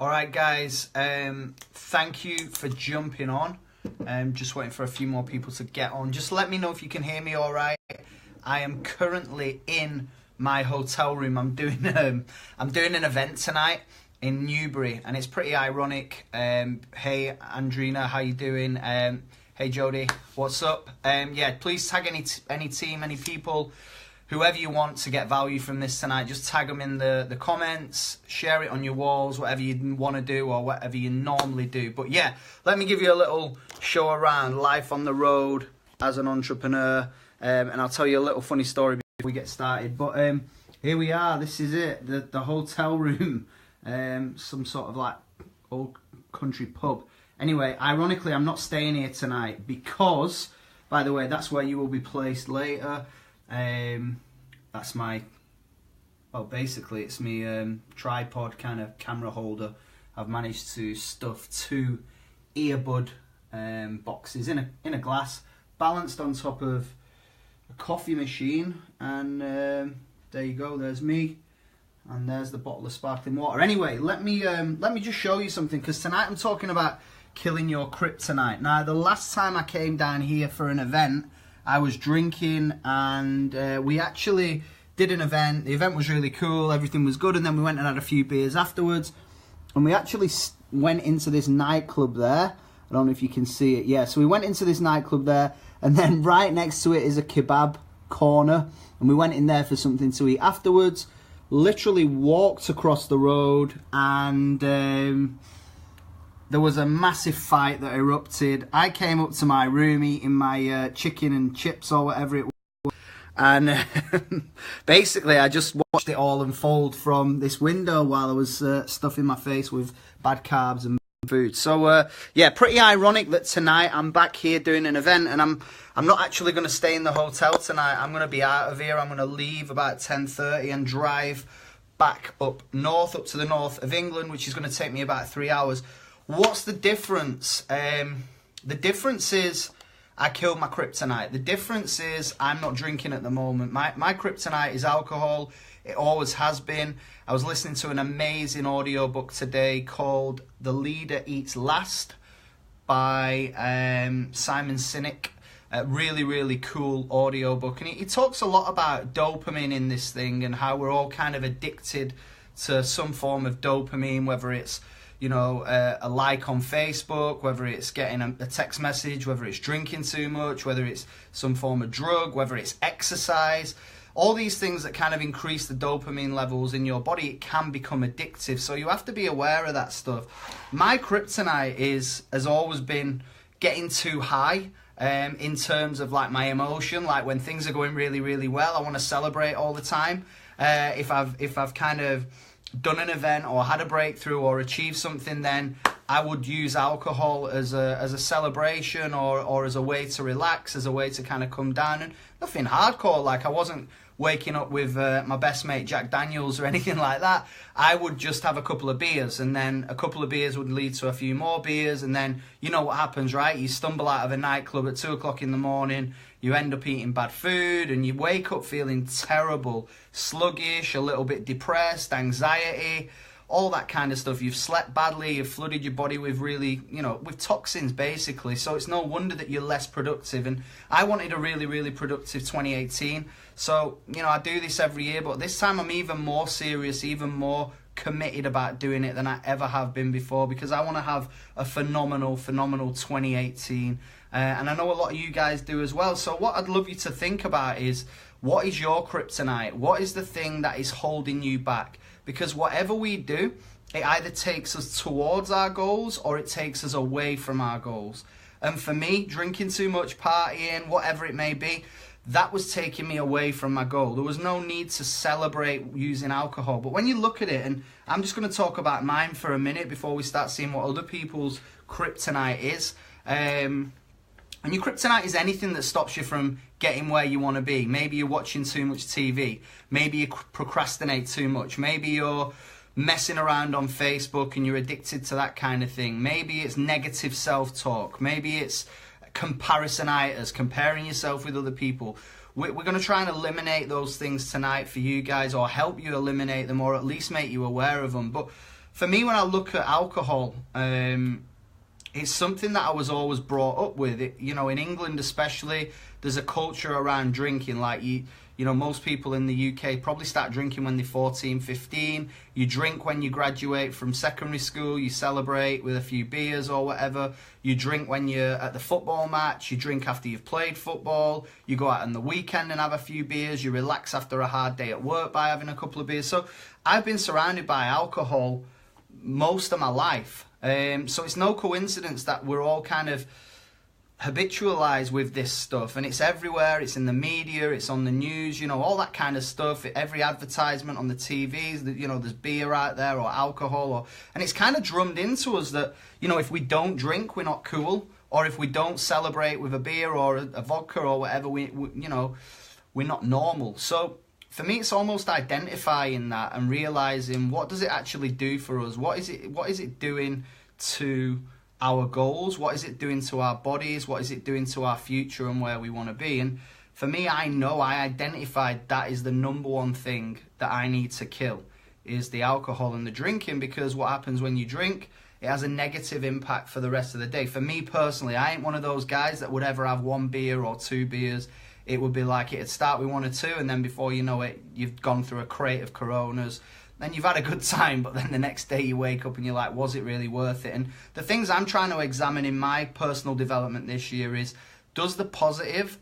Alright guys, thank you for jumping on. Just waiting for a few more people to get on. Just let me know if you can hear me alright. I am currently in my hotel room. I'm doing an event tonight in Newbury, and it's pretty ironic. Hey Andrina, how you doing? Hey Jody, what's up? Yeah, please tag any team, any people, whoever you want to get value from this tonight. Just tag them in the comments, share it on your walls, whatever you want to do or whatever you normally do. But yeah, let me give you a little show around life on the road as an entrepreneur, and I'll tell you a little funny story before we get started. But here we are. This is it, the hotel room, some sort of like old country pub. Anyway, ironically, I'm not staying here tonight because, by the way, that's where you will be placed later. That's my, well, basically it's me tripod kind of camera holder. I've managed to stuff 2 earbud boxes in a glass, balanced on top of a coffee machine, and there you go. There's me, and there's the bottle of sparkling water. Anyway, let me just show you something, because tonight I'm talking about killing your kryptonite. Now, the last time I came down here for an event, I was drinking, and we actually did an event. The event was really cool, everything was good, and then we went and had a few beers afterwards, and we actually went into this nightclub there. I don't know if you can see it. Yeah, so we went into this nightclub there, and then right next to it is a kebab corner, and we went in there for something to eat afterwards. Literally walked across the road, and there was a massive fight that erupted. I came up to my room eating my chicken and chips or whatever it was, and basically I just watched it all unfold from this window while I was stuffing my face with bad carbs and food. So yeah, pretty ironic that tonight I'm back here doing an event, and I'm not actually going to stay in the hotel tonight. I'm going to be out of here. I'm going to leave about 10:30 and drive back up to the north of England, which is going to take me about 3 hours. What's the difference? The difference is I killed my kryptonite. The difference is I'm not drinking at the moment. My kryptonite is alcohol. It always has been. I was listening to an amazing audiobook today called The Leader Eats Last by Simon Sinek. A really, really cool audiobook. And he talks a lot about dopamine in this thing, and how we're all kind of addicted to some form of dopamine, whether it's a like on Facebook, whether it's getting a text message, whether it's drinking too much, whether it's some form of drug, whether it's exercise. All these things that kind of increase the dopamine levels in your body, it can become addictive. So you have to be aware of that stuff. My kryptonite has always been getting too high in terms of like my emotion. Like when things are going really, really well, I want to celebrate all the time. If I've kind of done an event or had a breakthrough or achieved something, then I would use alcohol as a celebration or as a way to relax, as a way to kind of come down. And nothing hardcore, like I wasn't waking up with my best mate Jack Daniels or anything like that. I would just have a couple of beers, and then a couple of beers would lead to a few more beers, and then you know what happens, right? You stumble out of a nightclub at 2 o'clock in the morning, you end up eating bad food, and you wake up feeling terrible, sluggish, a little bit depressed, anxiety, all that kind of stuff. You've slept badly, you've flooded your body with really, with toxins basically. So it's no wonder that you're less productive. And I wanted a really, really productive 2018. So, I do this every year, but this time I'm even more serious, even more committed about doing it than I ever have been before, because I want to have a phenomenal 2018. And I know a lot of you guys do as well. So what I'd love you to think about is, what is your kryptonite? What is the thing that is holding you back? Because whatever we do, it either takes us towards our goals or it takes us away from our goals. And for me, drinking too much, partying, whatever it may be, that was taking me away from my goal. There was no need to celebrate using alcohol. But when you look at it, and I'm just going to talk about mine for a minute before we start seeing what other people's kryptonite is. And your kryptonite is anything that stops you from getting where you want to be. Maybe you're watching too much TV. Maybe you procrastinate too much. Maybe you're messing around on Facebook and you're addicted to that kind of thing. Maybe it's negative self-talk. Maybe it's comparisonitis, comparing yourself with other people. We're going to try and eliminate those things tonight for you guys, or help you eliminate them, or at least make you aware of them. But for me, when I look at alcohol, it's something that I was always brought up with. You know, in England especially, there's a culture around drinking. Like, you know, most people in the UK probably start drinking when they're 14, 15. You drink when you graduate from secondary school. You celebrate with a few beers or whatever. You drink when you're at the football match. You drink after you've played football. You go out on the weekend and have a few beers. You relax after a hard day at work by having a couple of beers. So I've been surrounded by alcohol most of my life. So it's no coincidence that we're all kind of habitualized with this stuff, and it's everywhere. It's in the media, it's on the news, you know, all that kind of stuff. Every advertisement on the TVs, you know, there's beer out there or alcohol, and it's kind of drummed into us that, you know, if we don't drink, we're not cool, or if we don't celebrate with a beer or a vodka or whatever, we you know, we're not normal. So for me, it's almost identifying that and realizing, what does it actually do for us? What is it doing to our goals? What is it doing to our bodies? What is it doing to our future and where we want to be? And for me, I identified that is the number one thing that I need to kill, is the alcohol and the drinking, because what happens when you drink, it has a negative impact for the rest of the day. For me personally, I ain't one of those guys that would ever have one beer or two beers. It would be like, it'd start with one or two, and then before you know it, you've gone through a crate of Coronas. Then you've had a good time, but then the next day you wake up and you're like, was it really worth it? And the things I'm trying to examine in my personal development this year is, does the positive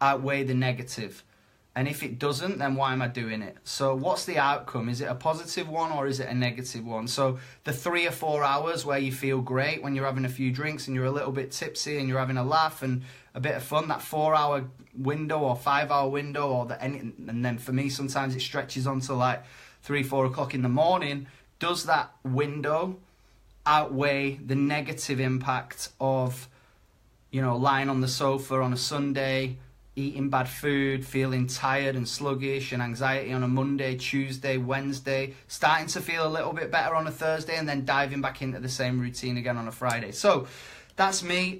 outweigh the negative? And if it doesn't, then why am I doing it? So what's the outcome? Is it a positive one or is it a negative one? So the 3 or 4 hours where you feel great when you're having a few drinks and you're a little bit tipsy and you're having a laugh and a bit of fun, that 4-hour window or 5-hour window, or and then for me sometimes it stretches on to like 3, 4 o'clock in the morning, does that window outweigh the negative impact of, you know, lying on the sofa on a Sunday, eating bad food, feeling tired and sluggish and anxiety on a Monday, Tuesday, Wednesday, starting to feel a little bit better on a Thursday, and then diving back into the same routine again on a Friday? So that's me.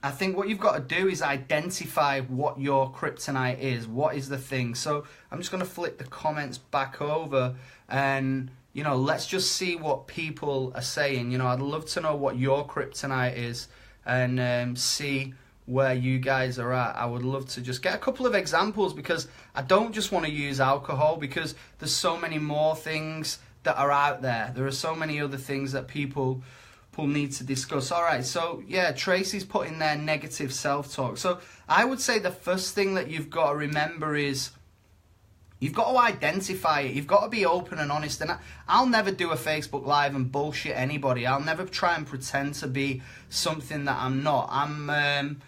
I think what you've got to do is identify what your kryptonite is. What is the thing? So I'm just going to flip the comments back over and, you know, let's just see what people are saying. You know, I'd love to know what your kryptonite is and see where you guys are at. I would love to just get a couple of examples, because I don't just want to use alcohol, because there's so many more things that are out there. There are so many other things that people need to discuss. All right, so yeah, Tracy's put in there negative self-talk. So I would say the first thing that you've got to remember is you've got to identify it. You've got to be open and honest. And I'll never do a Facebook Live and bullshit anybody. I'll never try and pretend to be something that I'm not. I'm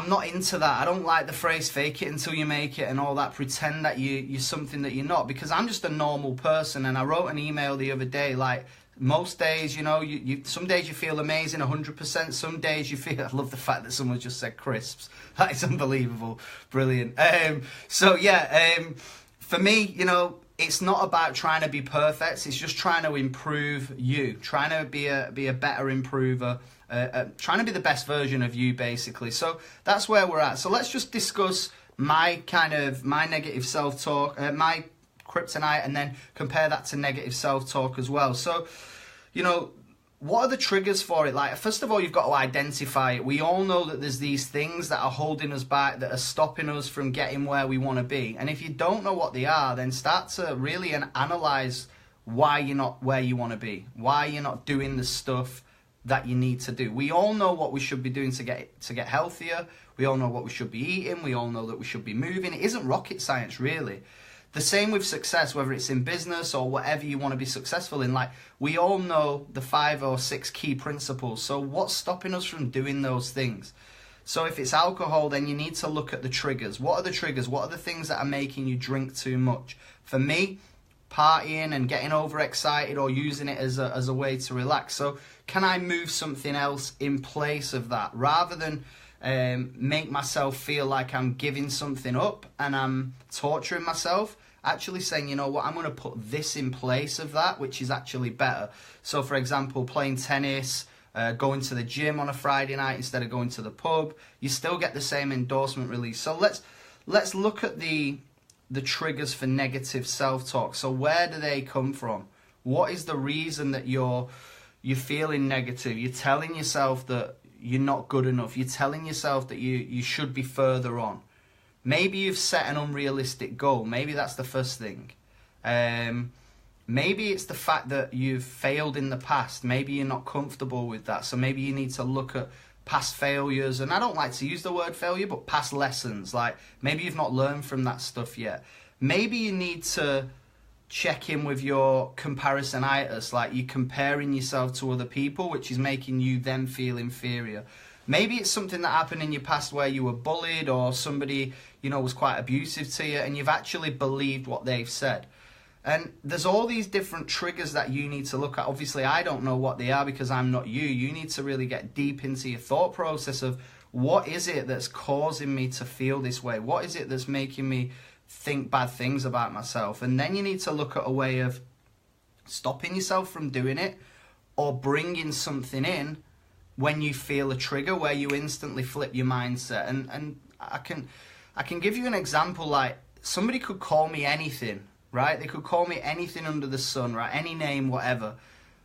not into that. I don't like the phrase fake it until you make it and all that, pretend that you're something that you're not, because I'm just a normal person. And I wrote an email the other day, like, most days, you know, some days you feel amazing, 100%. Some days you feel, I love the fact that someone just said crisps. That is unbelievable. Brilliant. So yeah, for me, you know, it's not about trying to be perfect. It's just trying to improve you, trying to be a better improver, trying to be the best version of you, basically. So that's where we're at. So let's just discuss my negative self-talk, my kryptonite, and then compare that to negative self-talk as well. So, you know, what are the triggers for it? Like, first of all, you've got to identify it. We all know that there's these things that are holding us back, that are stopping us from getting where we want to be. And if you don't know what they are, then start to really analyze why you're not where you want to be, why you're not doing the stuff that you need to do. We all know what we should be doing to get healthier. We all know what we should be eating. We all know that we should be moving. It isn't rocket science, really. The same with success, whether it's in business or whatever you want to be successful in. Like, we all know the 5 or 6 key principles. So what's stopping us from doing those things? So if it's alcohol, then you need to look at the triggers. What are the triggers? What are the things that are making you drink too much? For me, partying and getting overexcited or using it as a way to relax. So can I move something else in place of that, rather than make myself feel like I'm giving something up and I'm torturing myself? Actually saying, you know what, I'm going to put this in place of that, which is actually better. So for example, playing tennis, going to the gym on a Friday night instead of going to the pub, you still get the same endorsement release. So let's look at the triggers for negative self-talk. So where do they come from? What is the reason that you're feeling negative? You're telling yourself that you're not good enough. You're telling yourself that you should be further on. Maybe you've set an unrealistic goal. Maybe that's the first thing. Maybe it's the fact that you've failed in the past. Maybe you're not comfortable with that. So maybe you need to look at past failures. And I don't like to use the word failure, but past lessons. Like maybe you've not learned from that stuff yet. Maybe you need to check in with your comparisonitis. Like you're comparing yourself to other people, which is making you then feel inferior. Maybe it's something that happened in your past where you were bullied or somebody, was quite abusive to you and you've actually believed what they've said. And there's all these different triggers that you need to look at. Obviously, I don't know what they are because I'm not you. You need to really get deep into your thought process of what is it that's causing me to feel this way? What is it that's making me think bad things about myself? And then you need to look at a way of stopping yourself from doing it or bringing something in when you feel a trigger where you instantly flip your mindset. And I can give you an example. Like somebody could call me anything, right? They could call me anything under the sun, right? Any name, whatever.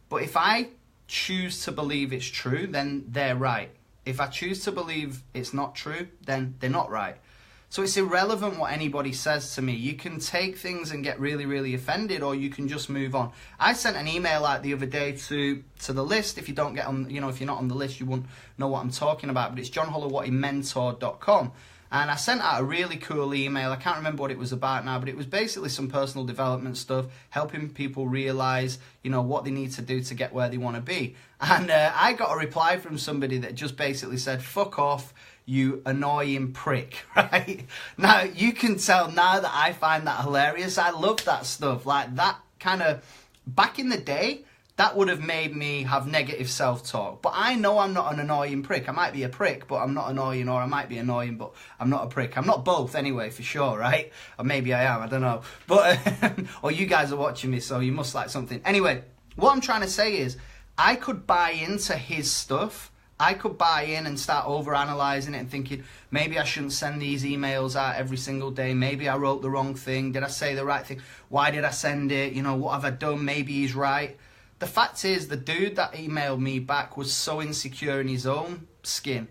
But if I choose to believe it's true, then they're right. If I choose to believe it's not true, then they're not right. So it's irrelevant what anybody says to me. You can take things and get really, really offended, or you can just move on. I sent an email out the other day to the list. If you don't get on, if you're not on the list, you won't know what I'm talking about. But it's johnholowatimentor.com. And I sent out a really cool email. I can't remember what it was about now, but it was basically some personal development stuff, helping people realize, what they need to do to get where they want to be. And I got a reply from somebody that just basically said, "Fuck off, you annoying prick," right? Now, you can tell now that I find that hilarious. I love that stuff. Like that kind of, back in the day, that would have made me have negative self-talk. But I know I'm not an annoying prick. I might be a prick, but I'm not annoying, or I might be annoying, but I'm not a prick. I'm not both anyway, for sure, right? Or maybe I am, I don't know. But or you guys are watching me, so you must like something. Anyway, what I'm trying to say is, I could buy into his stuff. I could buy in and start overanalyzing it and thinking, maybe I shouldn't send these emails out every single day. Maybe I wrote the wrong thing. Did I say the right thing? Why did I send it? What have I done? Maybe he's right. The fact is, the dude that emailed me back was so insecure in his own skin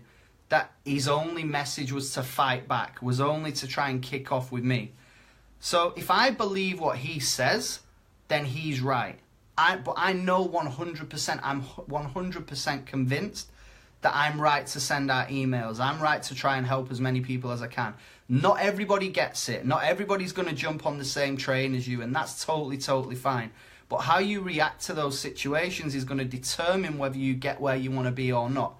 that his only message was to fight back, was only to try and kick off with me. So if I believe what he says, then he's right. But I know 100%, I'm 100% convinced that I'm right to send out emails. I'm right to try and help as many people as I can. Not everybody gets it. Not everybody's going to jump on the same train as you, and that's totally, totally fine. But how you react to those situations is going to determine whether you get where you want to be or not.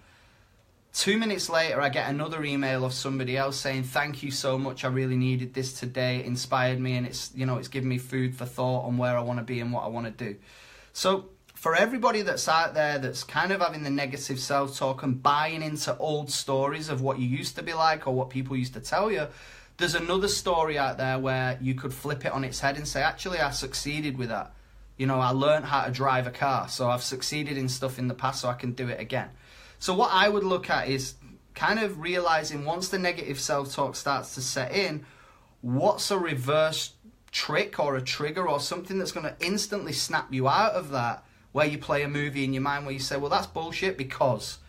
2 minutes later, I get another email of somebody else saying, "Thank you so much. I really needed this today. It inspired me, and it's given me food for thought on where I want to be and what I want to do." So for everybody that's out there that's kind of having the negative self-talk and buying into old stories of what you used to be like or what people used to tell you, there's another story out there where you could flip it on its head and say, actually, I succeeded with that. I learned how to drive a car, so I've succeeded in stuff in the past, so I can do it again. So what I would look at is kind of realizing once the negative self-talk starts to set in, what's a reverse trick or a trigger or something that's going to instantly snap you out of that, where you play a movie in your mind where you say, well, that's bullshit because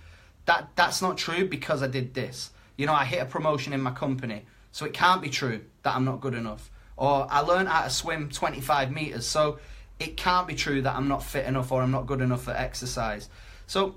that's not true because I did this. I hit a promotion in my company, so it can't be true that I'm not good enough. Or I learned how to swim 25 meters, so it can't be true that I'm not fit enough or I'm not good enough for exercise. So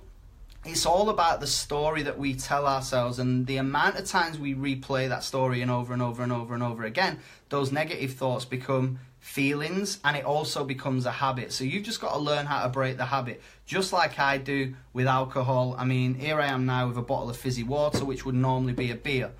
it's all about the story that we tell ourselves, and the amount of times we replay that story and over and over and over and over again, those negative thoughts become feelings, and it also becomes a habit. So you've just got to learn how to break the habit, just like I do with alcohol. I mean, here I am now with a bottle of fizzy water, which would normally be a beer.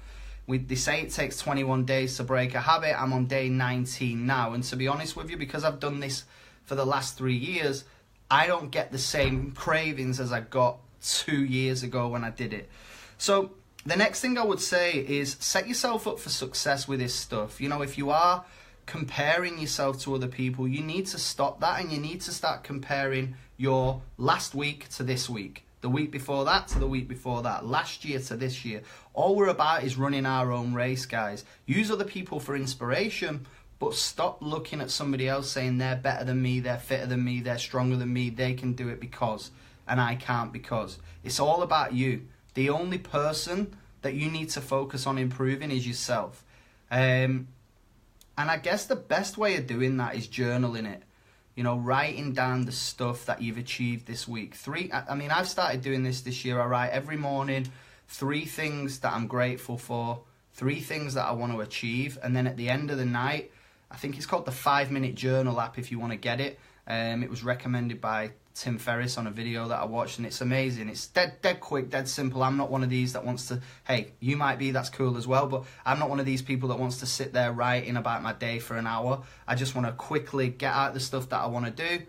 They say it takes 21 days to break a habit. I'm on day 19 now, and to be honest with you, because I've done this for the last 3 years, I don't get the same cravings as I got 2 years ago when I did it. So the next thing I would say is set yourself up for success with this stuff. If you are comparing yourself to other people, you need to stop that, and you need to start comparing your last week to this week, the week before that to the week before that, last year to this year. All we're about is running our own race, guys. Use other people for inspiration, but stop looking at somebody else saying they're better than me, they're fitter than me, they're stronger than me, they can do it because, and I can't because. It's all about you. The only person that you need to focus on improving is yourself. And I guess the best way of doing that is journaling it. You know, writing down the stuff that you've achieved this week. I've started doing this year. I write every morning 3 things that I'm grateful for, 3 things that I want to achieve, and then at the end of the night, I think it's called the 5-minute journal app if you want to get it. It was recommended by Tim Ferriss on a video that I watched, and it's amazing. It's dead quick, dead simple. I'm not one of these that wants to, hey, you might be, that's cool as well, but I'm not one of these people that wants to sit there writing about my day for an hour. I just want to quickly get out the stuff that I want to do.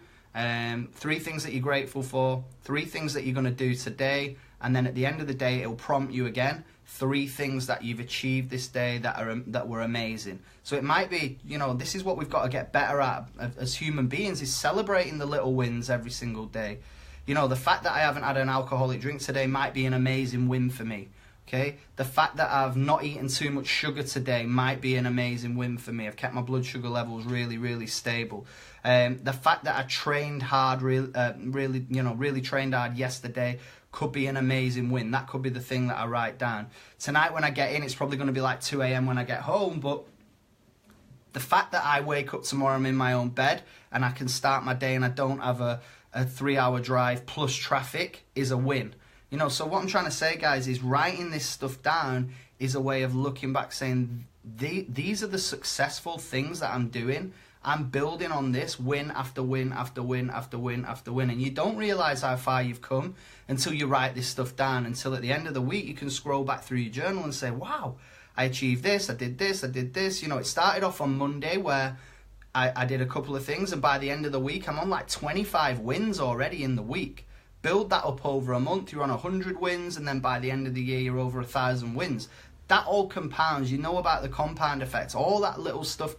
3 things that you're grateful for, 3 things that you're going to do today, and then at the end of the day, it'll prompt you again. 3 things that you've achieved this day that were amazing. So it might be, you know, this is what we've got to get better at as human beings, is celebrating the little wins every single day. You know, the fact that I haven't had an alcoholic drink today might be an amazing win for me. Okay, the fact that I've not eaten too much sugar today might be an amazing win for me. I've kept my blood sugar levels really stable. The fact that I trained hard, really trained hard yesterday could be an amazing win. That could be the thing that I write down. Tonight when I get in, it's probably going to be like 2 a.m. when I get home, but the fact that I wake up tomorrow, I'm in my own bed, and I can start my day and I don't have a 3-hour drive plus traffic is a win. You know, so what I'm trying to say, guys, is writing this stuff down is a way of looking back saying, these are the successful things that I'm doing. I'm building on this win after win after win after win after win. And you don't realize how far you've come until you write this stuff down. Until at the end of the week, you can scroll back through your journal and say, wow, I achieved this, I did this, I did this. You know, it started off on Monday where I did a couple of things. And by the end of the week, I'm on like 25 wins already in the week. Build that up over a month, you're on 100 wins, and then by the end of the year, you're over 1,000 wins. That all compounds. You know about the compound effect. All that little stuff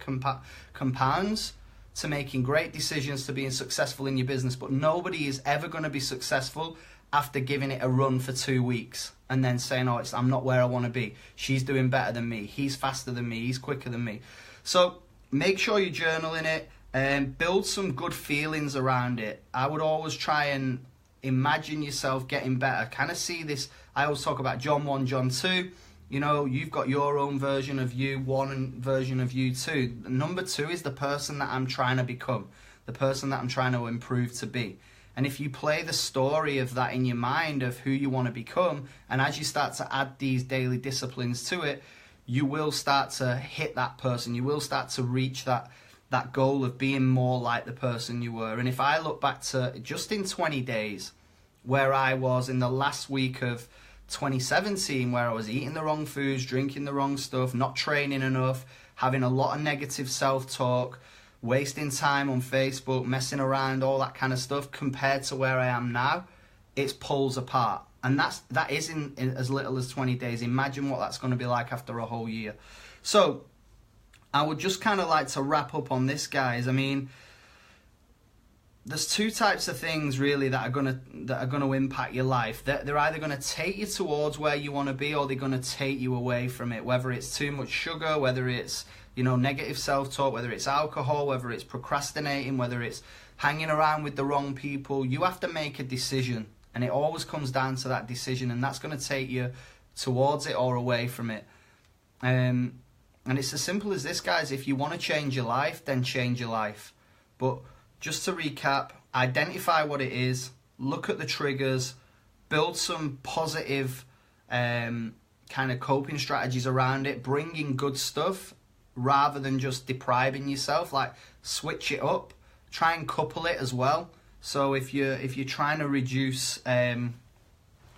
compounds to making great decisions, to being successful in your business. But nobody is ever going to be successful after giving it a run for 2 weeks and then saying, oh, I'm not where I want to be. She's doing better than me. He's faster than me. He's quicker than me. So make sure you're journaling it and build some good feelings around it. I would always try and imagine yourself getting better. Kind of see this. I always talk about John 1, John 2. You know, you've got your own version of you, 1 and version of you 2. Number 2 is the person that I'm trying to become, the person that I'm trying to improve to be. And if you play the story of that in your mind of who you want to become, and as you start to add these daily disciplines to it, you will start to hit that person. You will start to reach that goal of being more like the person you were. And if I look back to just in 20 days, where I was in the last week of 2017, where I was eating the wrong foods, drinking the wrong stuff, not training enough, having a lot of negative self-talk, wasting time on Facebook, messing around, all that kind of stuff, compared to where I am now, it's poles apart. And that is in as little as 20 days. Imagine what that's going to be like after a whole year. So I would just kind of like to wrap up on this, guys. I mean, there's 2 types of things really that are gonna impact your life. They're either gonna take you towards where you want to be, or they're gonna take you away from it. Whether it's too much sugar, whether it's, you know, negative self-talk, whether it's alcohol, whether it's procrastinating, whether it's hanging around with the wrong people, you have to make a decision, and it always comes down to that decision, and that's gonna take you towards it or away from it. And it's as simple as this, guys. If you want to change your life, then change your life. But just to recap, identify what it is, look at the triggers, build some positive kind of coping strategies around it, bring in good stuff rather than just depriving yourself. Like, switch it up, try and couple it as well. So if you're trying to reduce, if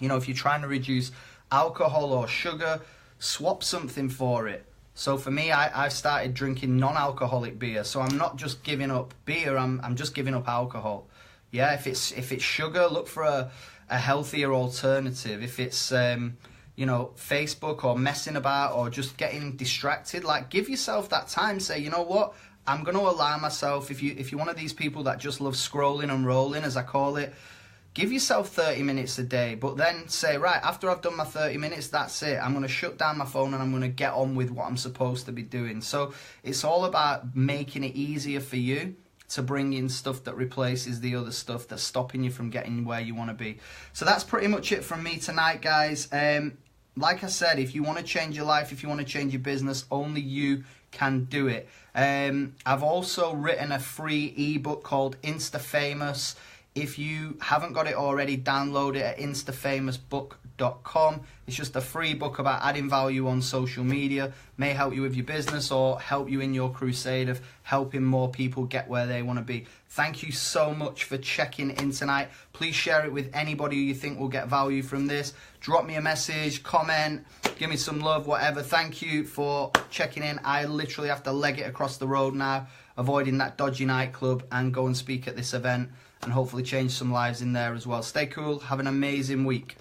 you're trying to reduce alcohol or sugar, swap something for it. So for me, I've started drinking non-alcoholic beer. So I'm not just giving up beer, I'm just giving up alcohol. Yeah, if it's sugar, look for a healthier alternative. If it's Facebook or messing about or just getting distracted, like, give yourself that time. Say, you know what, I'm going to allow myself, if you're one of these people that just love scrolling and rolling, as I call it, Give yourself 30 minutes a day, but then say, right, after I've done my 30 minutes, that's it. I'm going to shut down my phone and I'm going to get on with what I'm supposed to be doing. So it's all about making it easier for you to bring in stuff that replaces the other stuff that's stopping you from getting where you want to be. So that's pretty much it from me tonight, guys. Like I said, if you want to change your life, if you want to change your business, only you can do it. I've also written a free ebook called Insta Famous. If you haven't got it already, download it at instafamousbook.com. It's just a free book about adding value on social media. May help you with your business or help you in your crusade of helping more people get where they want to be. Thank you so much for checking in tonight. Please share it with anybody who you think will get value from this. Drop me a message, comment, give me some love, whatever. Thank you for checking in. I literally have to leg it across the road now, avoiding that dodgy nightclub, and go and speak at this event and hopefully change some lives in there as well. Stay cool. Have an amazing week.